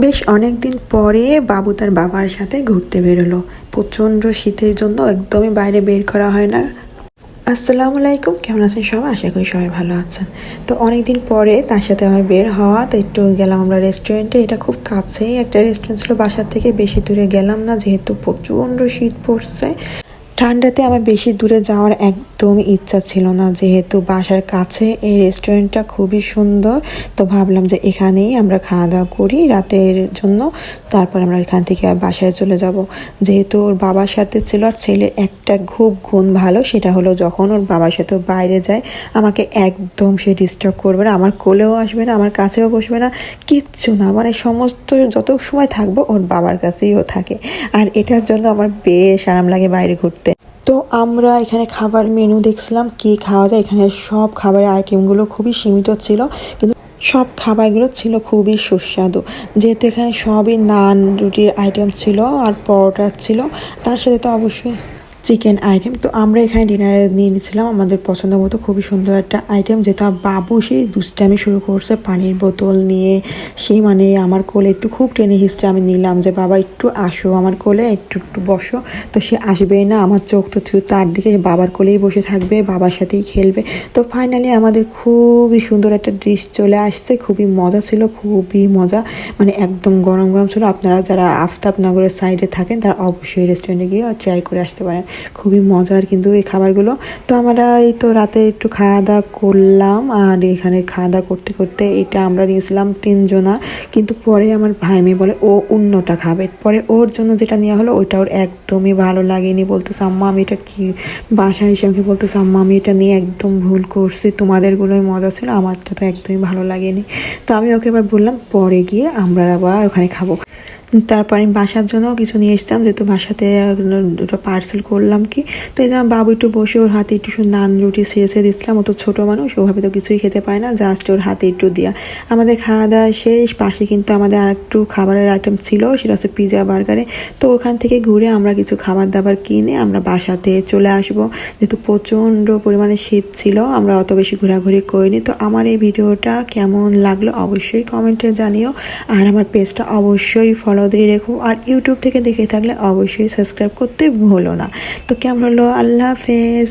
বেশ অনেকদিন পরে বাবু তার বাবার সাথে ঘুরতে বেরোলো। প্রচণ্ড শীতের জন্য একদমই বাইরে বের করা হয় না। আসসালামু আলাইকুম, কেমন আছেন সবাই? আশা করি সবাই ভালো আছেন। তো অনেকদিন পরে তার সাথে আমার বের হওয়া, তো একটু গেলাম আমরা রেস্টুরেন্টে। এটা খুব কাছেই একটা রেস্টুরেন্ট ছিল, বাসার থেকে বেশি দূরে গেলাম না, যেহেতু প্রচণ্ড শীত পড়ছে। ঠান্ডাতে আমার বেশি দূরে যাওয়ার একদম ইচ্ছা ছিল না, যেহেতু বাসার কাছে এই রেস্টুরেন্টটা খুবই সুন্দর। তো ভাবলাম যে এখানেই আমরা খাওয়া দাওয়া করি রাতের জন্য, তারপর আমরা এখান থেকে বাসায় চলে যাব। যেহেতু ওর বাবার সাথে ছিল, আর ছেলের একটা খুব গুণ ভালো, সেটা হলো যখন ওর বাবার সাথে বাইরে যায় আমাকে একদম সে ডিস্টার্ব করবে না, আমার কোলেও আসবে না, আমার কাছেও বসবে না, কিচ্ছু না। মানে সমস্ত যত সময় থাকবো ওর বাবার কাছেই ও থাকে, আর এটার জন্য আমার বেশ আরাম লাগে বাইরে ঘুরতে। তো আমরা এখানে খাবার মেনু দেখছিলাম কি খাওয়া যায়। এখানে সব খাবারের আইটেমগুলো খুবই সীমিত ছিল, কিন্তু সব খাবারগুলো ছিল খুবই সুস্বাদু। যেহেতু এখানে সবই নান রুটির আইটেম ছিল আর পরোটা ছিল, তার সাথে তো অবশ্যই চিকেন আইটেম। তো আমরা এখানে ডিনারে নিয়ে নিয়েছিলাম আমাদের পছন্দ মতো খুবই সুন্দর একটা আইটেম। যেহেতু আমার বাবু সেই দুষ্টামি শুরু করছে পানির বোতল নিয়ে, সেই মানে আমার কোলে একটু খুব টেনে হিস্ট্রে আমি নিলাম যে বাবা একটু আসো আমার কোলে, একটু একটু বসো। তো সে আসবেই না, আমার চোখ তো তার দিকে, বাবার কোলেই বসে থাকবে, বাবার সাথেই খেলবে। তো ফাইনালি আমাদের খুবই সুন্দর একটা ডিশ চলে আসছে, খুবই মজা ছিল, খুবই মজা। মানে একদম গরম গরম ছিল। আপনারা যারা আফতাবনগরের সাইডে থাকেন তারা অবশ্যই রেস্টুরেন্টে গিয়ে ট্রাই করে আসতে পারেন, খুবই মজার কিন্তু এই খাবারগুলো। তো আমরা এই তো রাতে একটু খাওয়া দাওয়া করলাম, আর এখানে খাওয়া দাওয়া করতে করতে এটা আমরা দিয়েছিলাম 3 জনা। কিন্তু পরে আমার ভাই মেয়ে বলে ও অন্যটা খাবে, পরে ওর জন্য যেটা নেওয়া হলো ওইটা ওর একদমই ভালো লাগেনি। বলতেছে আম্মা আমি এটা কি, বাসায় এসে আমাকে বলতেছে আম্মা আমি এটা নিয়ে একদম ভুল করছি, তোমাদেরগুলোই মজা ছিল, আমারটা তো একদমই ভালো লাগেনি। তো আমি ওকে এবার বললাম পরে গিয়ে আমরা আবার ওখানে খাবো। তারপর আমি বাসার জন্য কিছু নিয়ে এসেছিলাম, যেহেতু বাসাতে দুটো পার্সেল করলাম কি। তো এই যে বাবু একটু বসে ওর হাতে একটু নান রুটি শেষে দিচ্ছিলাম, ও তো ছোটো মানুষ, ওভাবে তো কিছুই খেতে পায় না, জাস্ট ওর হাতে একটু দেওয়া। আমাদের খাওয়া দাওয়া শেষ, পাশে কিন্তু আমাদের আর একটু খাবারের আইটেম ছিল, সেটা হচ্ছে পিজা বার্গারে। তো ওখান থেকে ঘুরে আমরা কিছু খাবার দাবার কিনে আমরা বাসাতে চলে আসবো। যেহেতু প্রচণ্ড পরিমাণে শীত ছিল, আমরা অত বেশি ঘোরাঘুরি করিনি। তো আমার এই ভিডিওটা কেমন লাগলো অবশ্যই কমেন্টে জানিও, আর আমার পেজটা অবশ্যই ফলো দিয়ে রেখো, আর ইউটিউব থেকে দেখে থাকলে অবশ্যই সাবস্ক্রাইব করতে ভুলো না। তো কেমন হলো? আল্লাহ হাফেজ।